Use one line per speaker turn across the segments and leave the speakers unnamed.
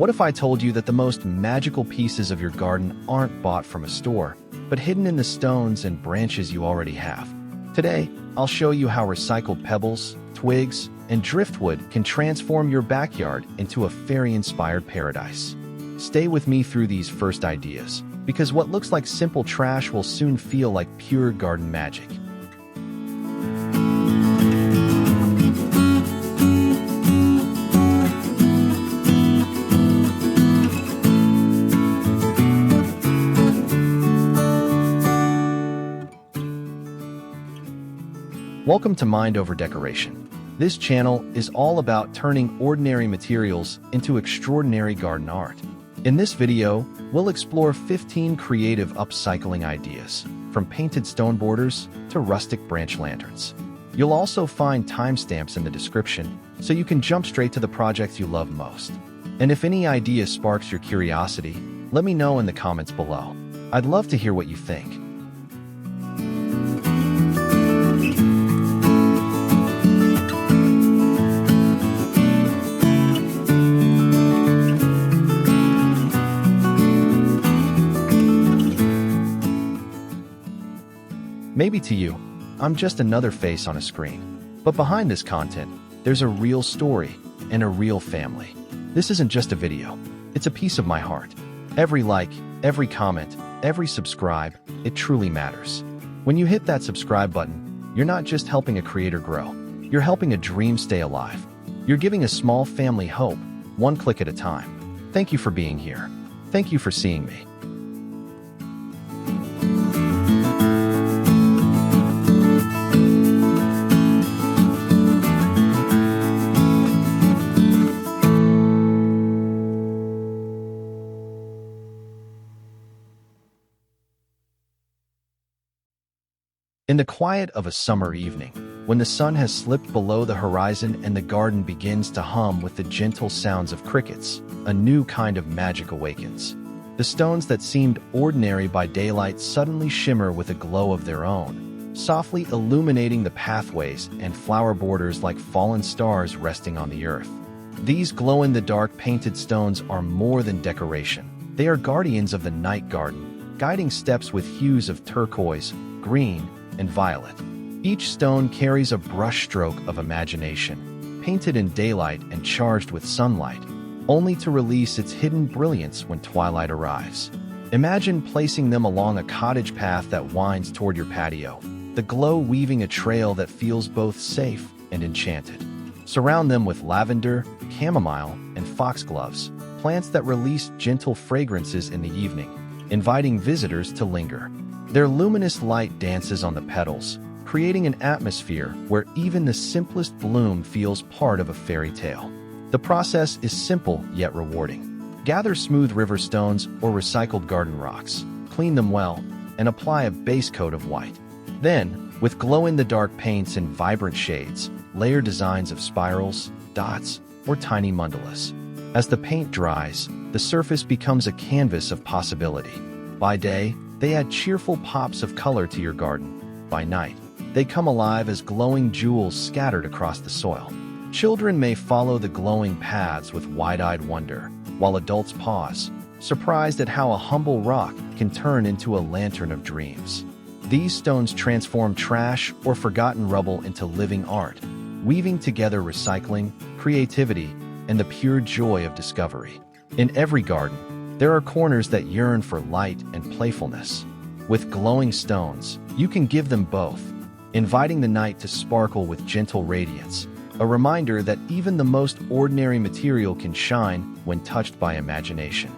What if I told you that the most magical pieces of your garden aren't bought from a store, but hidden in the stones and branches you already have? Today, I'll show you how recycled pebbles, twigs, and driftwood can transform your backyard into a fairy-inspired paradise. Stay with me through these first ideas, because what looks like simple trash will soon feel like pure garden magic. Welcome to Mind Over Decoration. This channel is all about turning ordinary materials into extraordinary garden art. In this video, we'll explore 15 creative upcycling ideas, from painted stone borders to rustic branch lanterns. You'll also find timestamps in the description, so you can jump straight to the projects you love most. And if any idea sparks your curiosity, let me know in the comments below. I'd love to hear what you think. Maybe to you, I'm just another face on a screen. But behind this content, there's a real story and a real family. This isn't just a video, it's a piece of my heart. Every like, every comment, every subscribe, it truly matters. When you hit that subscribe button, you're not just helping a creator grow, you're helping a dream stay alive. You're giving a small family hope, one click at a time. Thank you for being here. Thank you for seeing me. In the quiet of a summer evening, when the sun has slipped below the horizon and the garden begins to hum with the gentle sounds of crickets, a new kind of magic awakens. The stones that seemed ordinary by daylight suddenly shimmer with a glow of their own, softly illuminating the pathways and flower borders like fallen stars resting on the earth. These glow-in-the-dark painted stones are more than decoration. They are guardians of the night garden, guiding steps with hues of turquoise, green, and violet. Each stone carries a brushstroke of imagination, painted in daylight and charged with sunlight, only to release its hidden brilliance when twilight arrives. Imagine placing them along a cottage path that winds toward your patio, the glow weaving a trail that feels both safe and enchanted. Surround them with lavender, chamomile, and foxgloves, plants that release gentle fragrances in the evening, inviting visitors to linger. Their luminous light dances on the petals, creating an atmosphere where even the simplest bloom feels part of a fairy tale. The process is simple yet rewarding. Gather smooth river stones or recycled garden rocks, clean them well, and apply a base coat of white. Then, with glow-in-the-dark paints in vibrant shades, layer designs of spirals, dots, or tiny mandalas. As the paint dries, the surface becomes a canvas of possibility. By day, they add cheerful pops of color to your garden. By night, they come alive as glowing jewels scattered across the soil. Children may follow the glowing paths with wide-eyed wonder, while adults pause, surprised at how a humble rock can turn into a lantern of dreams. These stones transform trash or forgotten rubble into living art, weaving together recycling, creativity, and the pure joy of discovery. In every garden, there are corners that yearn for light and playfulness. With glowing stones, you can give them both, inviting the night to sparkle with gentle radiance, a reminder that even the most ordinary material can shine when touched by imagination.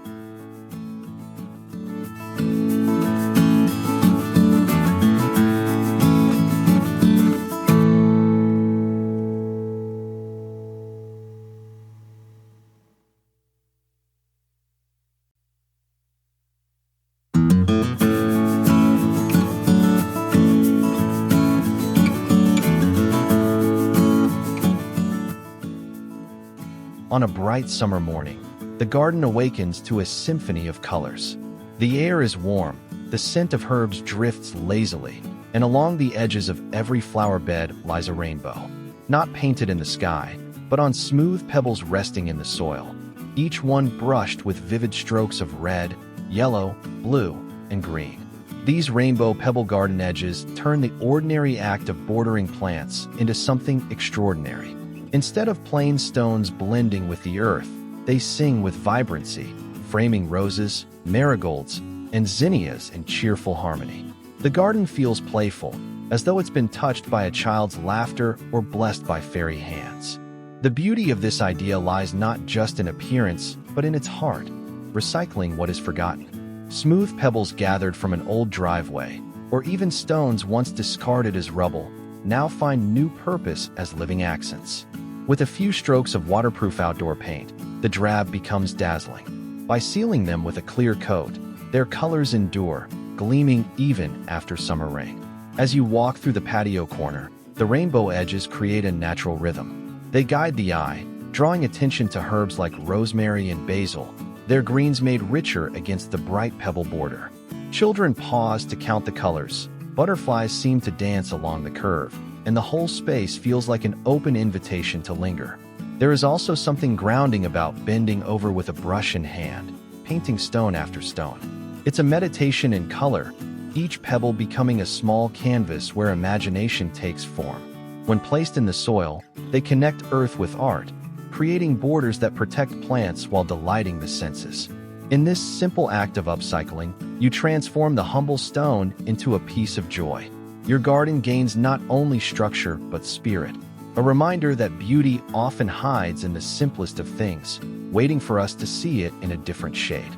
On a bright summer morning, the garden awakens to a symphony of colors. The air is warm, the scent of herbs drifts lazily, and along the edges of every flower bed lies a rainbow, not painted in the sky, but on smooth pebbles resting in the soil. each one brushed with vivid strokes of red, yellow, blue, and green. These rainbow pebble garden edges turn the ordinary act of bordering plants into something extraordinary. Instead of plain stones blending with the earth, they sing with vibrancy, framing roses, marigolds, and zinnias in cheerful harmony. The garden feels playful, as though it's been touched by a child's laughter or blessed by fairy hands. The beauty of this idea lies not just in appearance, but in its heart, recycling what is forgotten. Smooth pebbles gathered from an old driveway, or even stones once discarded as rubble, now find new purpose as living accents. With a few strokes of waterproof outdoor paint, the drab becomes dazzling. By sealing them with a clear coat, their colors endure, gleaming even after summer rain. As you walk through the patio corner, the rainbow edges create a natural rhythm. They guide the eye, drawing attention to herbs like rosemary and basil, their greens made richer against the bright pebble border. Children pause to count the colors, butterflies seem to dance along the curve, and the whole space feels like an open invitation to linger. There is also something grounding about bending over with a brush in hand, painting stone after stone. It's a meditation in color, each pebble becoming a small canvas where imagination takes form. When placed in the soil, they connect earth with art, creating borders that protect plants while delighting the senses. In this simple act of upcycling, you transform the humble stone into a piece of joy. Your garden gains not only structure but spirit, a reminder that beauty often hides in the simplest of things, waiting for us to see it in a different shade.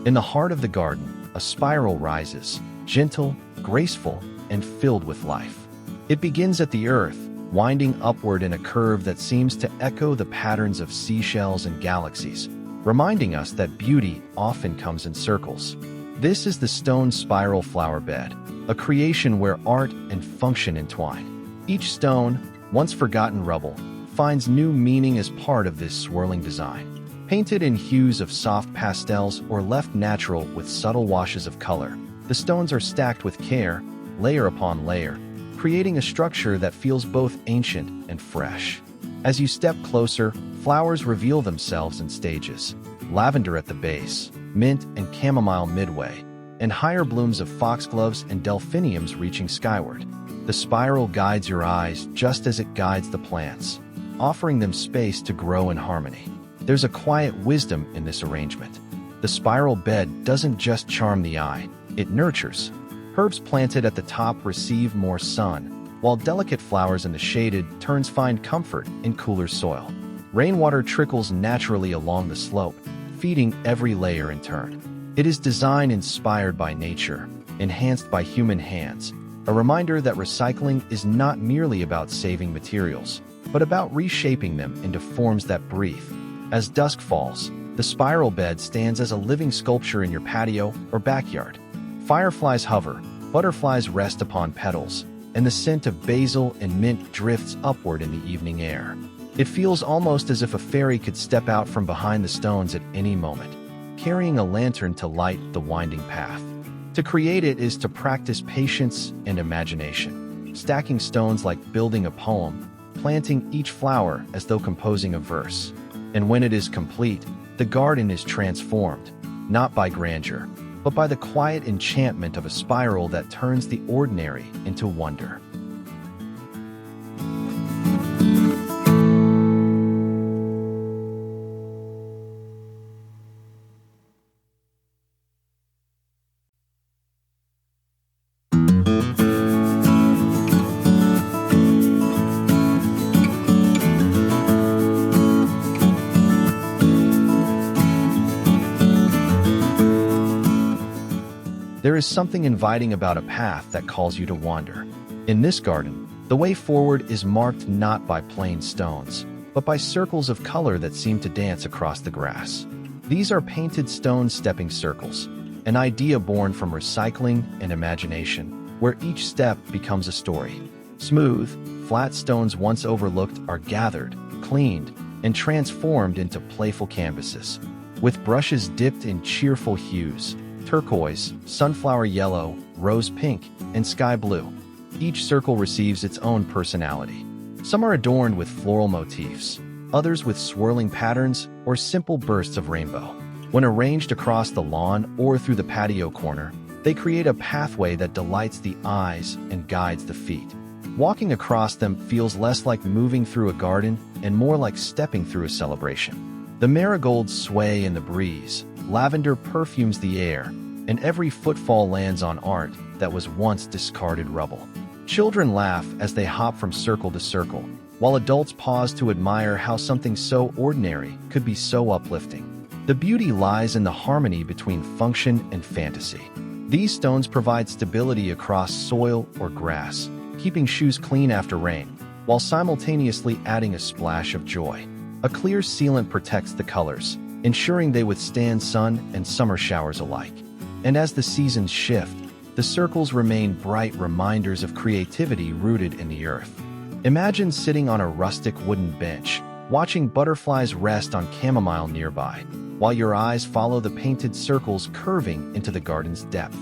In the heart of the garden, a spiral rises, gentle, graceful, and filled with life. It begins at the earth, winding upward in a curve that seems to echo the patterns of seashells and galaxies, reminding us that beauty often comes in circles. This is the stone spiral flower bed, a creation where art and function entwine. Each stone, once forgotten rubble, finds new meaning as part of this swirling design. Painted in hues of soft pastels or left natural with subtle washes of color, the stones are stacked with care, layer upon layer, creating a structure that feels both ancient and fresh. As you step closer, flowers reveal themselves in stages: lavender at the base, mint and chamomile midway, and higher blooms of foxgloves and delphiniums reaching skyward. The spiral guides your eyes just as it guides the plants, offering them space to grow in harmony. There's a quiet wisdom in this arrangement. The spiral bed doesn't just charm the eye, it nurtures. Herbs planted at the top receive more sun, while delicate flowers in the shaded turns find comfort in cooler soil. Rainwater trickles naturally along the slope, feeding every layer in turn. It is design inspired by nature, enhanced by human hands, a reminder that recycling is not merely about saving materials, but about reshaping them into forms that breathe. As dusk falls, the spiral bed stands as a living sculpture in your patio or backyard. Fireflies hover, butterflies rest upon petals, and the scent of basil and mint drifts upward in the evening air. It feels almost as if a fairy could step out from behind the stones at any moment, carrying a lantern to light the winding path. To create it is to practice patience and imagination, stacking stones like building a poem, planting each flower as though composing a verse. And when it is complete, the garden is transformed, not by grandeur, but by the quiet enchantment of a spiral that turns the ordinary into wonder. There is something inviting about a path that calls you to wander. In this garden, the way forward is marked not by plain stones, but by circles of color that seem to dance across the grass. These are painted stone stepping circles, an idea born from recycling and imagination, where each step becomes a story. Smooth, flat stones once overlooked are gathered, cleaned, and transformed into playful canvases. With brushes dipped in cheerful hues, turquoise, sunflower yellow, rose pink, and sky blue, each circle receives its own personality. Some are adorned with floral motifs, others with swirling patterns or simple bursts of rainbow. When arranged across the lawn or through the patio corner, they create a pathway that delights the eyes and guides the feet. Walking across them feels less like moving through a garden and more like stepping through a celebration. The marigolds sway in the breeze, lavender perfumes the air, and every footfall lands on art that was once discarded rubble. Children laugh as they hop from circle to circle, while adults pause to admire how something so ordinary could be so uplifting. The beauty lies in the harmony between function and fantasy. These stones provide stability across soil or grass, keeping shoes clean after rain, while simultaneously adding a splash of joy. A clear sealant protects the colors, ensuring they withstand sun and summer showers alike. And as the seasons shift, the circles remain bright reminders of creativity rooted in the earth. Imagine sitting on a rustic wooden bench, watching butterflies rest on chamomile nearby, while your eyes follow the painted circles curving into the garden's depth.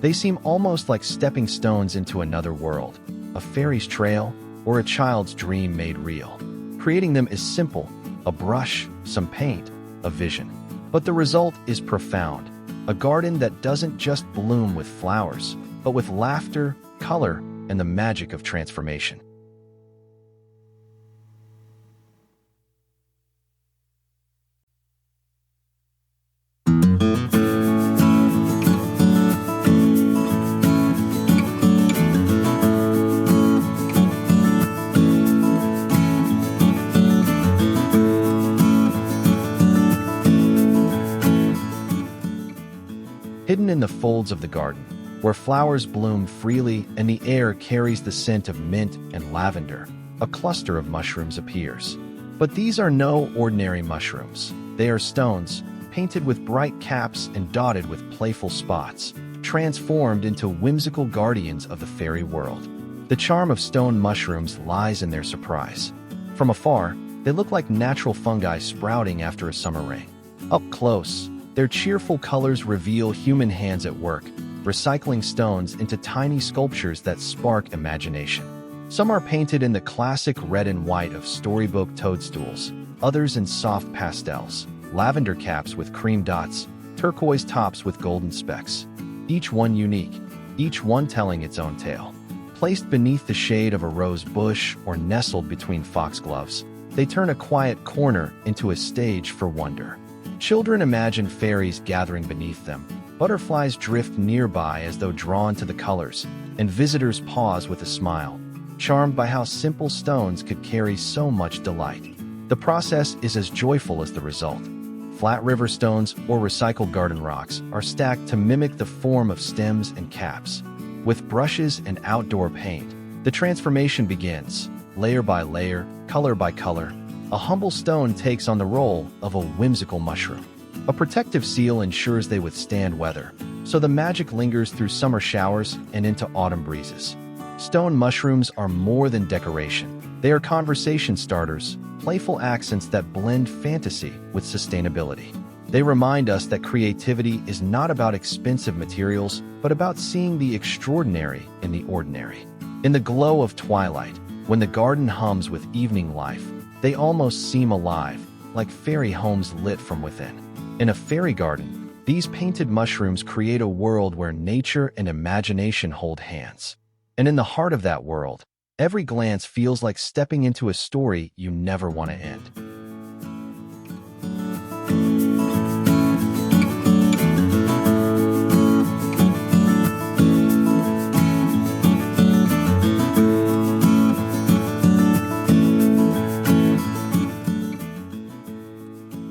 They seem almost like stepping stones into another world, a fairy's trail, or a child's dream made real. Creating them is simple: a brush, some paint, a vision. But the result is profound. A garden that doesn't just bloom with flowers, but with laughter, color, and the magic of transformation. Hidden in the folds of the garden, where flowers bloom freely and the air carries the scent of mint and lavender, a cluster of mushrooms appears. But these are no ordinary mushrooms. They are stones, painted with bright caps and dotted with playful spots, transformed into whimsical guardians of the fairy world. The charm of stone mushrooms lies in their surprise. From afar, they look like natural fungi sprouting after a summer rain. Up close, their cheerful colors reveal human hands at work, recycling stones into tiny sculptures that spark imagination. Some are painted in the classic red and white of storybook toadstools, others in soft pastels, lavender caps with cream dots, turquoise tops with golden specks. Each one unique, each one telling its own tale. Placed beneath the shade of a rose bush or nestled between foxgloves, they turn a quiet corner into a stage for wonder. Children imagine fairies gathering beneath them, butterflies drift nearby as though drawn to the colors, and visitors pause with a smile, charmed by how simple stones could carry so much delight. The process is as joyful as the result. Flat river stones or recycled garden rocks are stacked to mimic the form of stems and caps. With brushes and outdoor paint, the transformation begins, layer by layer, color by color. A humble stone takes on the role of a whimsical mushroom. A protective seal ensures they withstand weather, so the magic lingers through summer showers and into autumn breezes. Stone mushrooms are more than decoration. They are conversation starters, playful accents that blend fantasy with sustainability. They remind us that creativity is not about expensive materials, but about seeing the extraordinary in the ordinary. In the glow of twilight, when the garden hums with evening life, they almost seem alive, like fairy homes lit from within. In a fairy garden, these painted mushrooms create a world where nature and imagination hold hands. And in the heart of that world, every glance feels like stepping into a story you never want to end.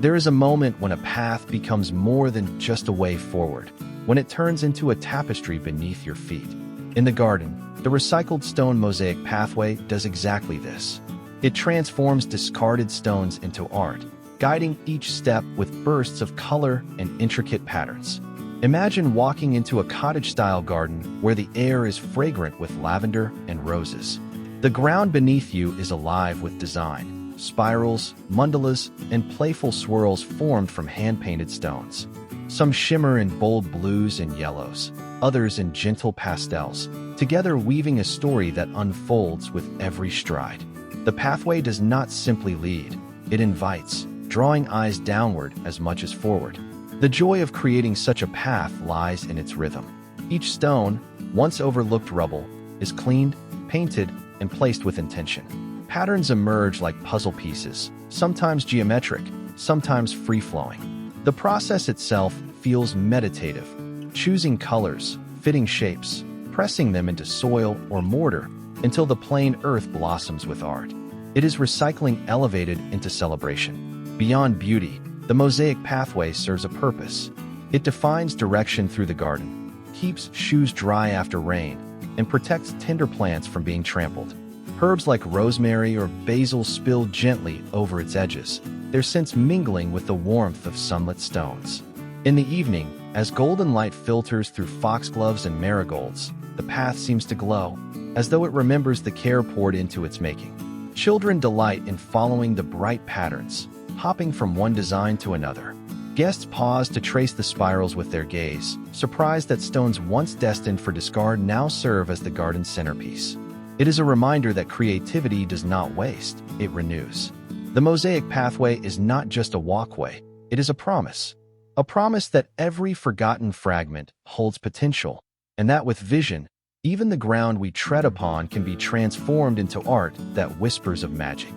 There is a moment when a path becomes more than just a way forward, when it turns into a tapestry beneath your feet. In the garden, the recycled stone mosaic pathway does exactly this. It transforms discarded stones into art, guiding each step with bursts of color and intricate patterns. Imagine walking into a cottage-style garden where the air is fragrant with lavender and roses. The ground beneath you is alive with design, spirals, mandalas, and playful swirls formed from hand-painted stones. Some shimmer in bold blues and yellows, others in gentle pastels, together weaving a story that unfolds with every stride. The pathway does not simply lead, it invites, drawing eyes downward as much as forward. The joy of creating such a path lies in its rhythm. Each stone, once overlooked rubble, is cleaned, painted, and placed with intention. Patterns emerge like puzzle pieces, sometimes geometric, sometimes free-flowing. The process itself feels meditative, choosing colors, fitting shapes, pressing them into soil or mortar until the plain earth blossoms with art. It is recycling elevated into celebration. Beyond beauty, the mosaic pathway serves a purpose. It defines direction through the garden, keeps shoes dry after rain, and protects tender plants from being trampled. Herbs like rosemary or basil spill gently over its edges, their scents mingling with the warmth of sunlit stones. In the evening, as golden light filters through foxgloves and marigolds, the path seems to glow, as though it remembers the care poured into its making. Children delight in following the bright patterns, hopping from one design to another. Guests pause to trace the spirals with their gaze, surprised that stones once destined for discard now serve as the garden's centerpiece. It is a reminder that creativity does not waste, it renews. The mosaic pathway is not just a walkway, it is a promise that every forgotten fragment holds potential, and that with vision, even the ground we tread upon can be transformed into art that whispers of magic.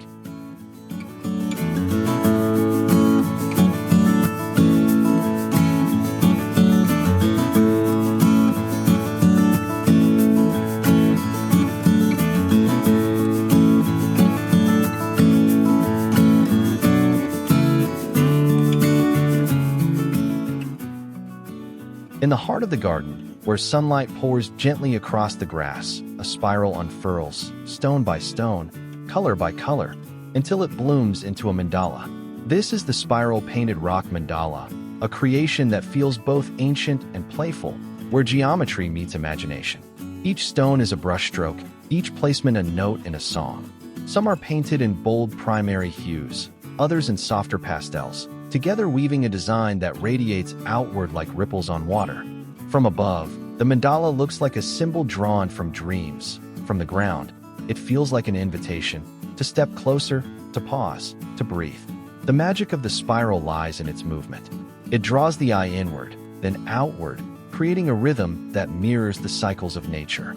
In the heart of the garden, where sunlight pours gently across the grass, a spiral unfurls, stone by stone, color by color, until it blooms into a mandala. This is the spiral-painted rock mandala, a creation that feels both ancient and playful, where geometry meets imagination. Each stone is a brushstroke, each placement a note in a song. Some are painted in bold primary hues, others in softer pastels, together weaving a design that radiates outward like ripples on water. From above, the mandala looks like a symbol drawn from dreams. From the ground, it feels like an invitation to step closer, to pause, to breathe. The magic of the spiral lies in its movement. It draws the eye inward, then outward, creating a rhythm that mirrors the cycles of nature.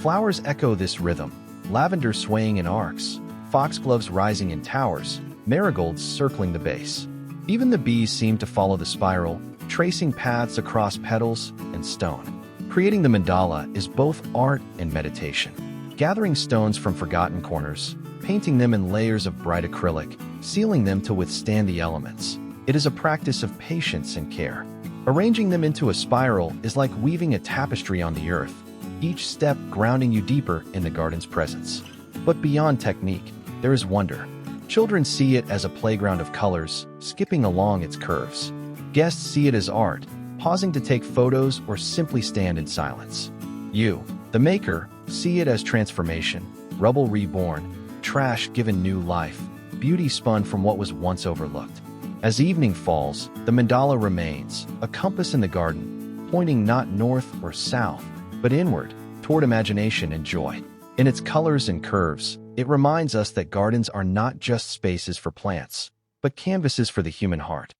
Flowers echo this rhythm, lavender swaying in arcs, foxgloves rising in towers, marigolds circling the base. Even the bees seem to follow the spiral, tracing paths across petals and stone. Creating the mandala is both art and meditation. Gathering stones from forgotten corners, painting them in layers of bright acrylic, sealing them to withstand the elements. It is a practice of patience and care. Arranging them into a spiral is like weaving a tapestry on the earth, each step grounding you deeper in the garden's presence. But beyond technique, there is wonder. Children see it as a playground of colors, skipping along its curves. Guests see it as art, pausing to take photos or simply stand in silence. You, the maker, see it as transformation, rubble reborn, trash given new life, beauty spun from what was once overlooked. As evening falls, the mandala remains, a compass in the garden, pointing not north or south, but inward, toward imagination and joy. In its colors and curves, it reminds us that gardens are not just spaces for plants, but canvases for the human heart.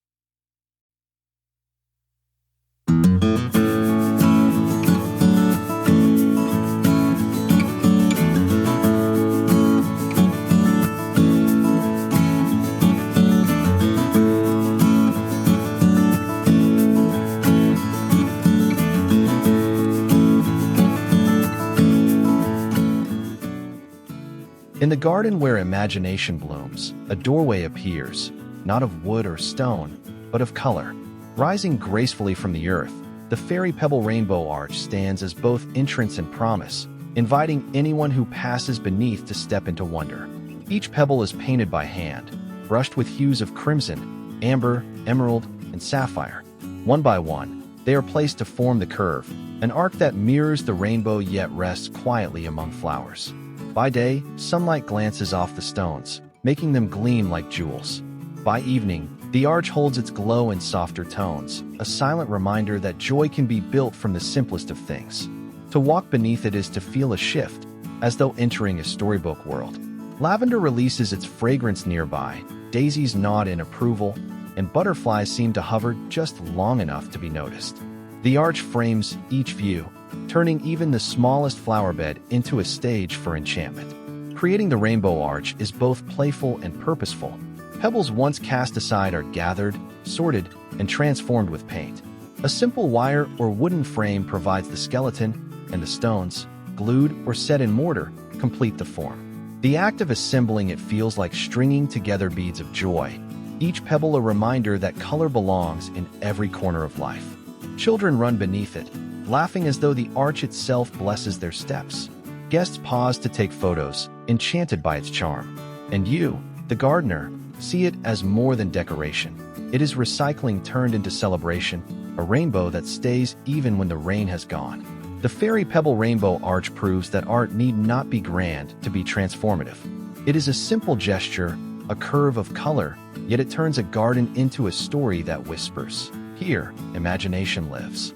In the garden where imagination blooms, a doorway appears, not of wood or stone, but of color. Rising gracefully from the earth, the fairy pebble rainbow arch stands as both entrance and promise, inviting anyone who passes beneath to step into wonder. Each pebble is painted by hand, brushed with hues of crimson, amber, emerald, and sapphire. One by one, they are placed to form the curve, an arc that mirrors the rainbow yet rests quietly among flowers. By day, sunlight glances off the stones, making them gleam like jewels. By evening, the arch holds its glow in softer tones, a silent reminder that joy can be built from the simplest of things. To walk beneath it is to feel a shift, as though entering a storybook world. Lavender releases its fragrance nearby, daisies nod in approval, and butterflies seem to hover just long enough to be noticed. The arch frames each view, turning even the smallest flower bed into a stage for enchantment. Creating the rainbow arch is both playful and purposeful. Pebbles once cast aside are gathered, sorted, and transformed with paint. A simple wire or wooden frame provides the skeleton, and the stones, glued or set in mortar, complete the form. The act of assembling it feels like stringing together beads of joy, each pebble a reminder that color belongs in every corner of life. Children run beneath it, laughing as though the arch itself blesses their steps. Guests pause to take photos, enchanted by its charm. And you, the gardener, see it as more than decoration. It is recycling turned into celebration, a rainbow that stays even when the rain has gone. The Fairy Pebble Rainbow Arch proves that art need not be grand to be transformative. It is a simple gesture, a curve of color, yet it turns a garden into a story that whispers, "Here, imagination lives."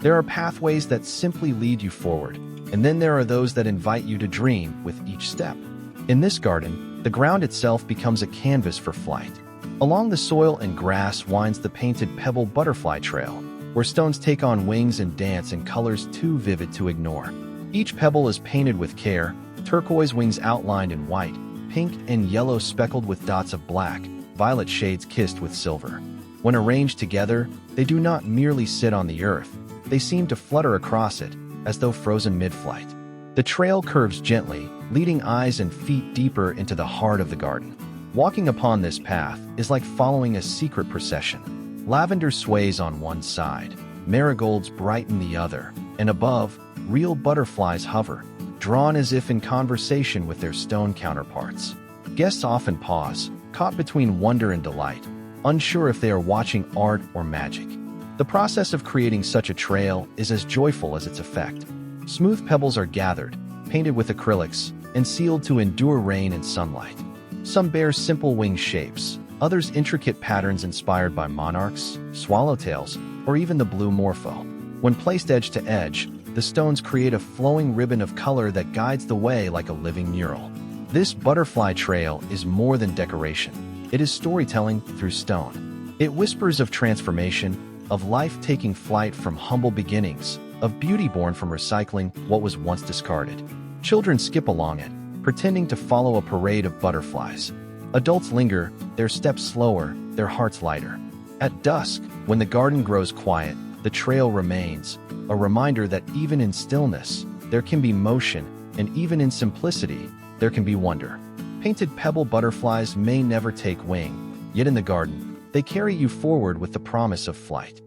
There are pathways that simply lead you forward, and then there are those that invite you to dream with each step. In this garden, the ground itself becomes a canvas for flight. Along the soil and grass winds the painted pebble butterfly trail, where stones take on wings and dance in colors too vivid to ignore. Each pebble is painted with care, turquoise wings outlined in white, pink and yellow speckled with dots of black, violet shades kissed with silver. When arranged together, they do not merely sit on the earth, they seem to flutter across it, as though frozen mid-flight. The trail curves gently, leading eyes and feet deeper into the heart of the garden. Walking upon this path is like following a secret procession. Lavender sways on one side, marigolds brighten the other, and above, real butterflies hover, drawn as if in conversation with their stone counterparts. Guests often pause, caught between wonder and delight, unsure if they are watching art or magic. The process of creating such a trail is as joyful as its effect. Smooth pebbles are gathered, painted with acrylics, and sealed to endure rain and sunlight. Some bear simple wing shapes, others intricate patterns inspired by monarchs, swallowtails, or even the blue morpho. When placed edge to edge, the stones create a flowing ribbon of color that guides the way like a living mural. This butterfly trail is more than decoration. It is storytelling through stone. It whispers of transformation, of life taking flight from humble beginnings, of beauty born from recycling what was once discarded. Children skip along it, pretending to follow a parade of butterflies. Adults linger, their steps slower, their hearts lighter. At dusk, when the garden grows quiet, the trail remains, a reminder that even in stillness, there can be motion, and even in simplicity, there can be wonder. Painted pebble butterflies may never take wing, yet in the garden, they carry you forward with the promise of flight.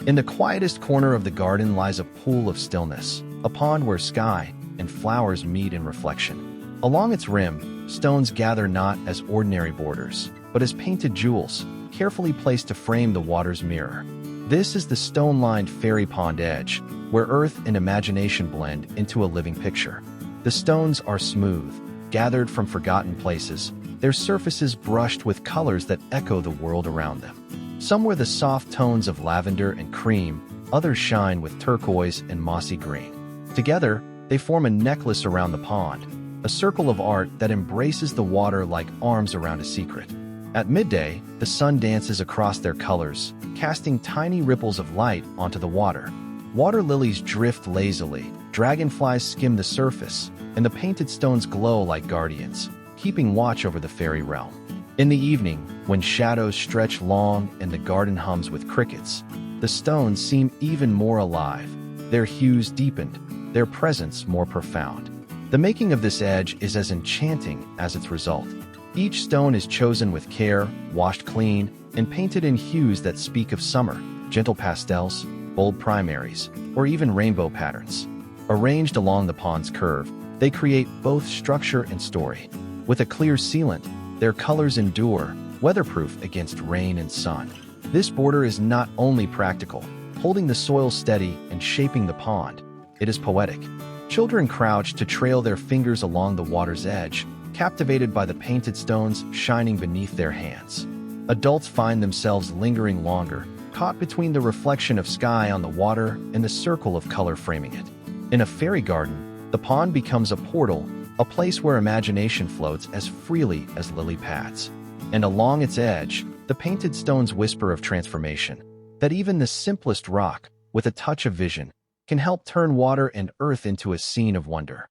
In the quietest corner of the garden lies a pool of stillness, a pond where sky and flowers meet in reflection. Along its rim, stones gather not as ordinary borders, but as painted jewels, carefully placed to frame the water's mirror. This is the stone-lined fairy pond edge, where earth and imagination blend into a living picture. The stones are smooth, gathered from forgotten places, their surfaces brushed with colors that echo the world around them. Some wear the soft tones of lavender and cream, others shine with turquoise and mossy green. Together, they form a necklace around the pond, a circle of art that embraces the water like arms around a secret. At midday, the sun dances across their colors, casting tiny ripples of light onto the water. Water lilies drift lazily, dragonflies skim the surface, and the painted stones glow like guardians, keeping watch over the fairy realm. In the evening, when shadows stretch long and the garden hums with crickets, the stones seem even more alive, their hues deepened, their presence more profound. The making of this edge is as enchanting as its result. Each stone is chosen with care, washed clean, and painted in hues that speak of summer, gentle pastels, bold primaries, or even rainbow patterns. Arranged along the pond's curve, they create both structure and story. With a clear sealant, their colors endure, weatherproof against rain and sun. This border is not only practical, holding the soil steady and shaping the pond, it is poetic. Children crouch to trail their fingers along the water's edge, captivated by the painted stones shining beneath their hands. Adults find themselves lingering longer, caught between the reflection of sky on the water and the circle of color framing it. In a fairy garden, the pond becomes a portal, a place where imagination floats as freely as lily pads. And along its edge, the painted stones whisper of transformation, that even the simplest rock, with a touch of vision, can help turn water and earth into a scene of wonder.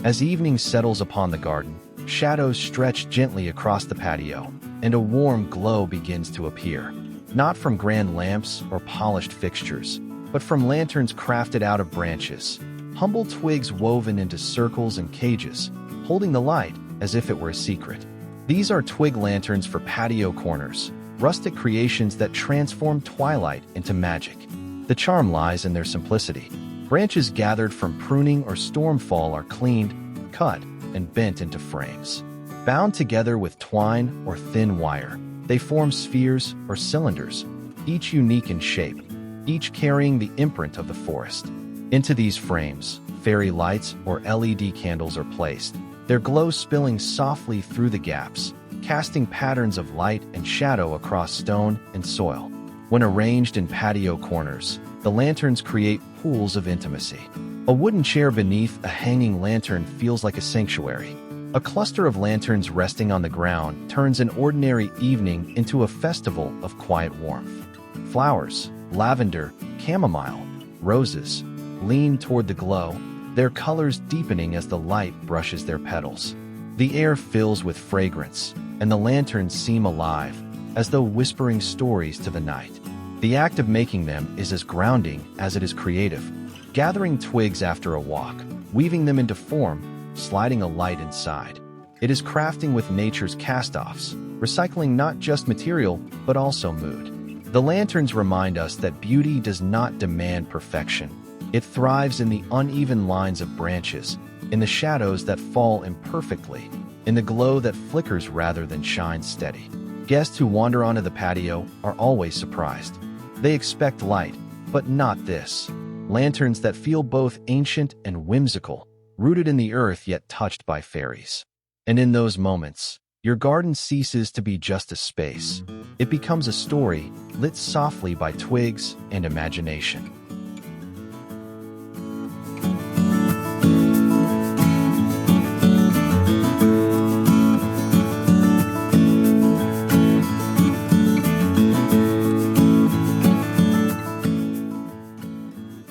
As evening settles upon the garden, shadows stretch gently across the patio, and a warm glow begins to appear. Not from grand lamps or polished fixtures, but from lanterns crafted out of branches, humble twigs woven into circles and cages, holding the light as if it were a secret. These are twig lanterns for patio corners, rustic creations that transform twilight into magic. The charm lies in their simplicity. Branches gathered from pruning or stormfall are cleaned, cut, and bent into frames. Bound together with twine or thin wire, they form spheres or cylinders, each unique in shape, each carrying the imprint of the forest. Into these frames, fairy lights or LED candles are placed, their glow spilling softly through the gaps, casting patterns of light and shadow across stone and soil. When arranged in patio corners, the lanterns create pools of intimacy. A wooden chair beneath a hanging lantern feels like a sanctuary. A cluster of lanterns resting on the ground turns an ordinary evening into a festival of quiet warmth. Flowers, lavender, chamomile, roses, lean toward the glow, their colors deepening as the light brushes their petals. The air fills with fragrance, and the lanterns seem alive, as though whispering stories to the night. The act of making them is as grounding as it is creative. Gathering twigs after a walk, weaving them into form, sliding a light inside. It is crafting with nature's cast-offs, recycling not just material, but also mood. The lanterns remind us that beauty does not demand perfection. It thrives in the uneven lines of branches, in the shadows that fall imperfectly, in the glow that flickers rather than shines steady. Guests who wander onto the patio are always surprised. They expect light, but not this. Lanterns that feel both ancient and whimsical, rooted in the earth yet touched by fairies. And in those moments, your garden ceases to be just a space. It becomes a story, lit softly by twigs and imagination.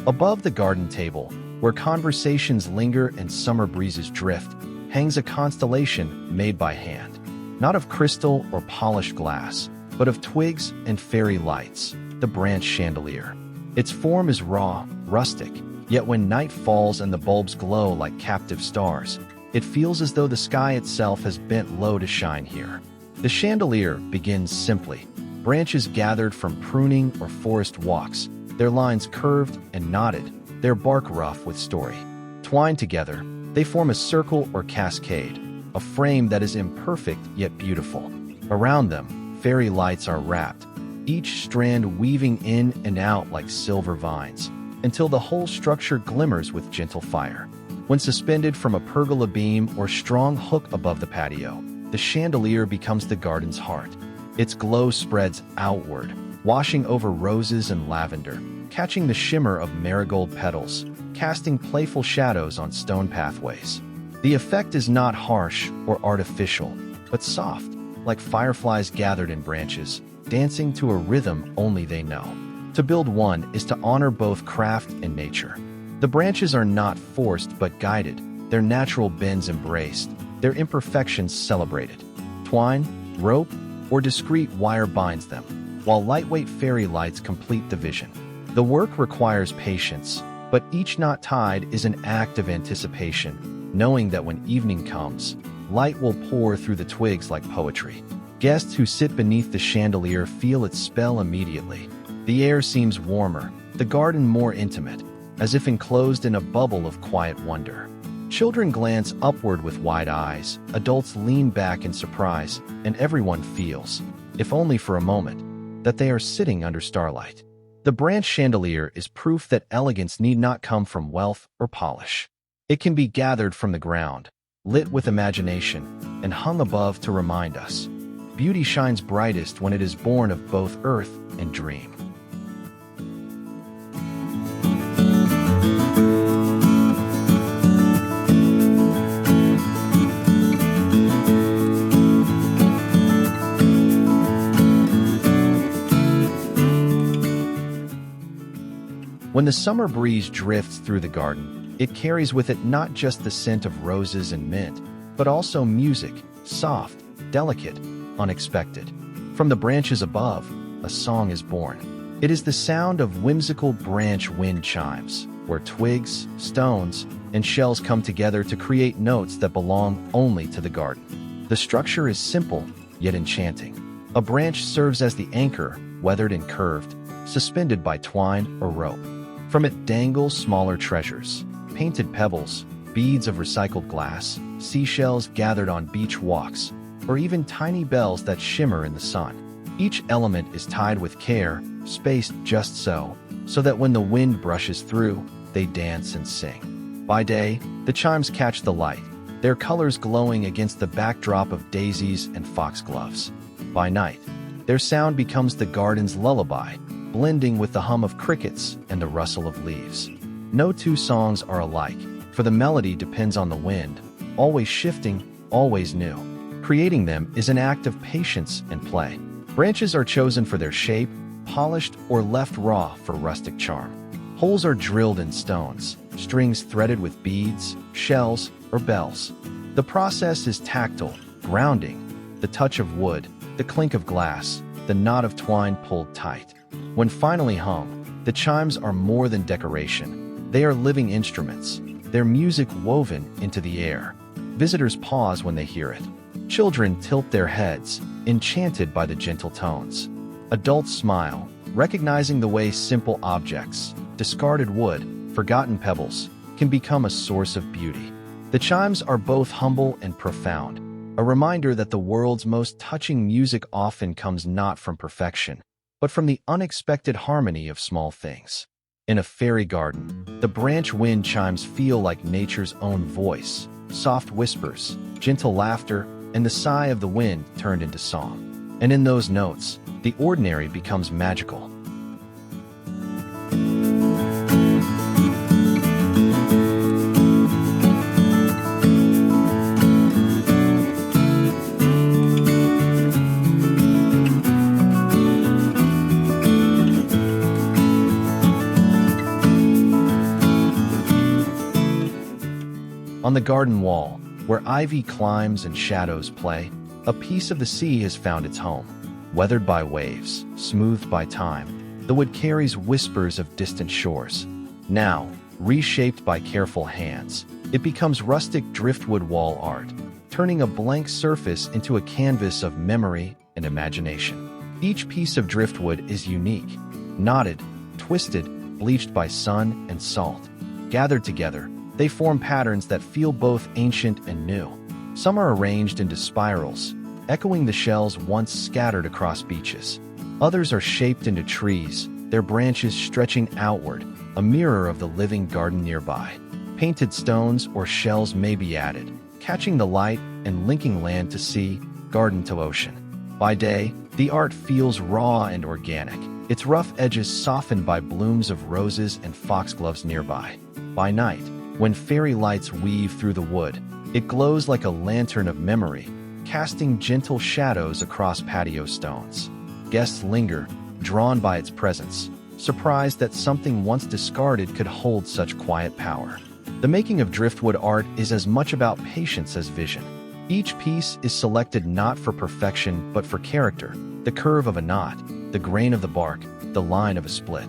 Above the garden table, where conversations linger and summer breezes drift, hangs a constellation made by hand. Not of crystal or polished glass, but of twigs and fairy lights, the branch chandelier. Its form is raw, rustic, yet when night falls and the bulbs glow like captive stars, it feels as though the sky itself has bent low to shine here. The chandelier begins simply, branches gathered from pruning or forest walks, their lines curved and knotted, their bark rough with story. Twined together, they form a circle or cascade, a frame that is imperfect yet beautiful. Around them, fairy lights are wrapped, each strand weaving in and out like silver vines, until the whole structure glimmers with gentle fire. When suspended from a pergola beam or strong hook above the patio, the chandelier becomes the garden's heart. Its glow spreads outward, washing over roses and lavender, catching the shimmer of marigold petals, casting playful shadows on stone pathways. The effect is not harsh or artificial, but soft, like fireflies gathered in branches, dancing to a rhythm only they know. To build one is to honor both craft and nature. The branches are not forced but guided, their natural bends embraced, their imperfections celebrated. Twine, rope, or discreet wire binds them, while lightweight fairy lights complete the vision. The work requires patience, but each knot tied is an act of anticipation, knowing that when evening comes, light will pour through the twigs like poetry. Guests who sit beneath the chandelier feel its spell immediately. The air seems warmer, the garden more intimate, as if enclosed in a bubble of quiet wonder. Children glance upward with wide eyes, adults lean back in surprise, and everyone feels, if only for a moment, that they are sitting under starlight. The branch chandelier is proof that elegance need not come from wealth or polish. It can be gathered from the ground, lit with imagination, and hung above to remind us. Beauty shines brightest when it is born of both earth and dream. When the summer breeze drifts through the garden, it carries with it not just the scent of roses and mint, but also music, soft, delicate, unexpected. From the branches above, a song is born. It is the sound of whimsical branch wind chimes, where twigs, stones, and shells come together to create notes that belong only to the garden. The structure is simple, yet enchanting. A branch serves as the anchor, weathered and curved, suspended by twine or rope. From it dangle smaller treasures, painted pebbles, beads of recycled glass, seashells gathered on beach walks, or even tiny bells that shimmer in the sun. Each element is tied with care, spaced just so that when the wind brushes through, they dance and sing. By day, the chimes catch the light, their colors glowing against the backdrop of daisies and foxgloves. By night, their sound becomes the garden's lullaby, blending with the hum of crickets and the rustle of leaves. No two songs are alike, for the melody depends on the wind, always shifting, always new. Creating them is an act of patience and play. Branches are chosen for their shape, polished or left raw for rustic charm. Holes are drilled in stones, strings threaded with beads, shells, or bells. The process is tactile, grounding, the touch of wood, the clink of glass, the knot of twine pulled tight. When finally hung, the chimes are more than decoration. They are living instruments, their music woven into the air. Visitors pause when they hear it. Children tilt their heads, enchanted by the gentle tones. Adults smile, recognizing the way simple objects, discarded wood, forgotten pebbles, can become a source of beauty. The chimes are both humble and profound, a reminder that the world's most touching music often comes not from perfection, but from the unexpected harmony of small things. In a fairy garden, the branch wind chimes feel like nature's own voice, soft whispers, gentle laughter, and the sigh of the wind turned into song. And in those notes, the ordinary becomes magical. On the garden wall, where ivy climbs and shadows play, a piece of the sea has found its home. Weathered by waves, smoothed by time, the wood carries whispers of distant shores. Now, reshaped by careful hands, it becomes rustic driftwood wall art, turning a blank surface into a canvas of memory and imagination. Each piece of driftwood is unique, knotted, twisted, bleached by sun and salt. Gathered together, they form patterns that feel both ancient and new. Some are arranged into spirals, echoing the shells once scattered across beaches. Others are shaped into trees, their branches stretching outward, a mirror of the living garden nearby. Painted stones or shells may be added, catching the light and linking land to sea, garden to ocean. By day, the art feels raw and organic, its rough edges softened by blooms of roses and foxgloves nearby. By night, when fairy lights weave through the wood, it glows like a lantern of memory, casting gentle shadows across patio stones. Guests linger, drawn by its presence, surprised that something once discarded could hold such quiet power. The making of driftwood art is as much about patience as vision. Each piece is selected not for perfection but for character, the curve of a knot, the grain of the bark, the line of a split.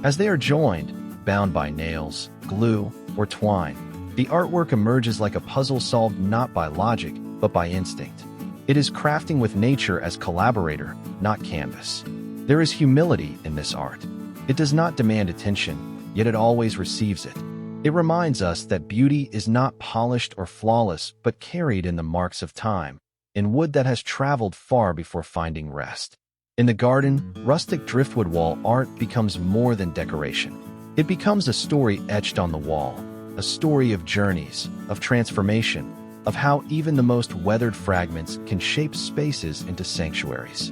As they are joined, bound by nails, glue, or twine, the artwork emerges like a puzzle solved not by logic but by instinct. It is crafting with nature as collaborator, not canvas. There is humility in this art. It does not demand attention, yet it always receives it. It reminds us that beauty is not polished or flawless, but carried in the marks of time, in wood that has traveled far before finding rest. In the garden, rustic driftwood wall art becomes more than decoration. It becomes a story etched on the wall, a story of journeys, of transformation, of how even the most weathered fragments can shape spaces into sanctuaries.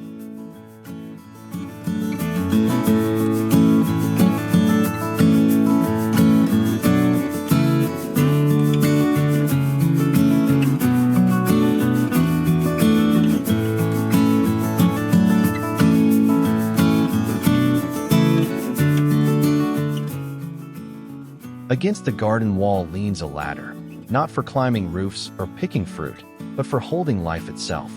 Against the garden wall leans a ladder, not for climbing roofs or picking fruit, but for holding life itself.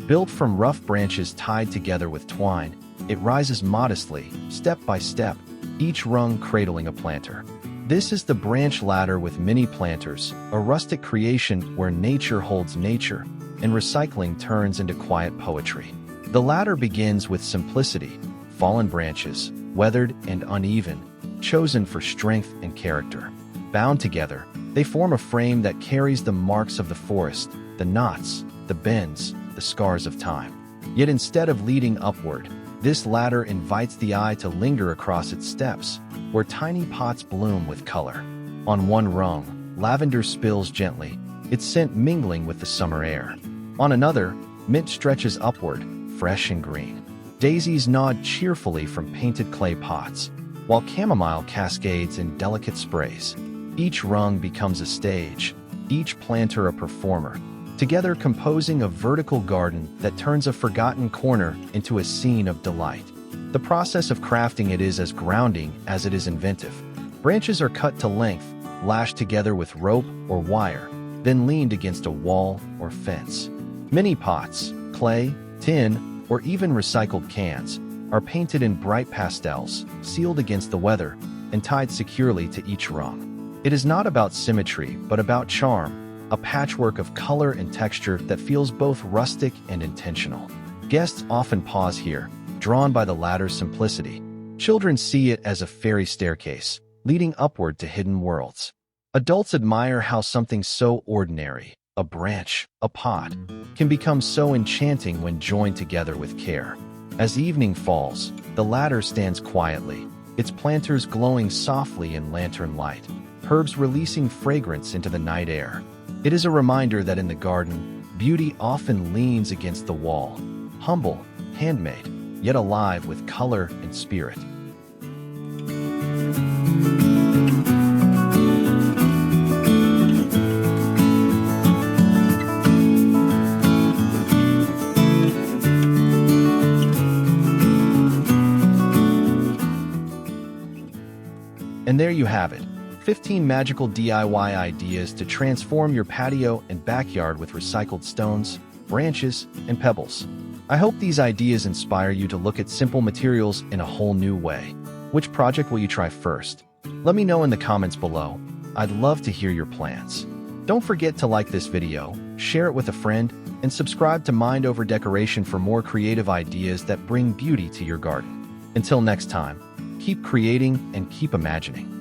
Built from rough branches tied together with twine, it rises modestly, step by step, each rung cradling a planter. This is the branch ladder with many planters, a rustic creation where nature holds nature, and recycling turns into quiet poetry. The ladder begins with simplicity, fallen branches, weathered and uneven, chosen for strength and character. Bound together, they form a frame that carries the marks of the forest, the knots, the bends, the scars of time. Yet instead of leading upward, this ladder invites the eye to linger across its steps, where tiny pots bloom with color. On one rung, lavender spills gently, its scent mingling with the summer air. On another, mint stretches upward, fresh and green. Daisies nod cheerfully from painted clay pots, while chamomile cascades in delicate sprays. Each rung becomes a stage, each planter a performer, together composing a vertical garden that turns a forgotten corner into a scene of delight. The process of crafting it is as grounding as it is inventive. Branches are cut to length, lashed together with rope or wire, then leaned against a wall or fence. Many pots, clay, tin, or even recycled cans are painted in bright pastels, sealed against the weather, and tied securely to each rung. It is not about symmetry, but about charm, a patchwork of color and texture that feels both rustic and intentional. Guests often pause here, drawn by the ladder's simplicity. Children see it as a fairy staircase, leading upward to hidden worlds. Adults admire how something so ordinary, a branch, a pot, can become so enchanting when joined together with care. As evening falls, the ladder stands quietly, its planters glowing softly in lantern light, herbs releasing fragrance into the night air. It is a reminder that in the garden, beauty often leans against the wall, humble, handmade, yet alive with color and spirit. And there you have it, 15 magical DIY ideas to transform your patio and backyard with recycled stones, branches, and pebbles. I hope these ideas inspire you to look at simple materials in a whole new way. Which project will you try first? Let me know in the comments below. I'd love to hear your plans. Don't forget to like this video, share it with a friend, and subscribe to Mind Over Decoration for more creative ideas that bring beauty to your garden. Until next time, keep creating and keep imagining.